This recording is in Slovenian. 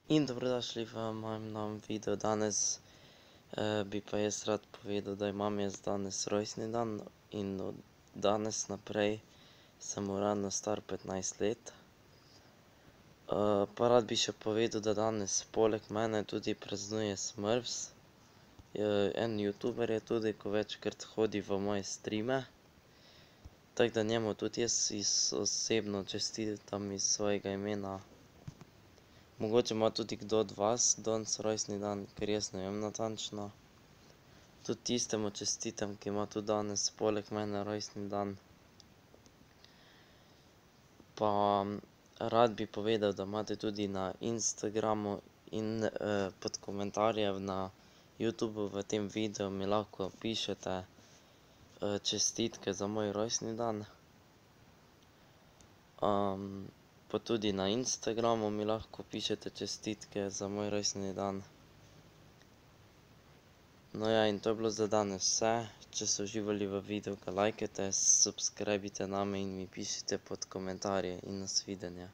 In dobrodošli v mojem novem videu. Danes bi pa jaz rad povedal, da imam jaz danes rojstni dan in od danes naprej sem uradno star 15 let. Pa rad bi še povedal, da danes poleg mene tudi praznuje Smrfs. En youtuber je tudi, ko večkrat hodi v moje streame. Tako da njemu tudi jaz osebno čestitam iz svojega imena. Mogoče ima tudi kdo od vas danes rojstni dan, ker jaz ne vem natančno. Tudi tistemu čestitam, ki ima tudi danes poleg mene rojstni dan. Pa rad bi povedal, da imate tudi na Instagramu in pod komentarjev na YouTubu v tem videu mi lahko pišete čestitke za moj rojstni dan. Pa tudi na Instagramu mi lahko pišete čestitke za moj rojstni dan. No ja, in to je bilo za danes vse. Če ste uživali v videu, ga lajkajte, subscribite name in mi pišite pod komentarje in nasvidenje.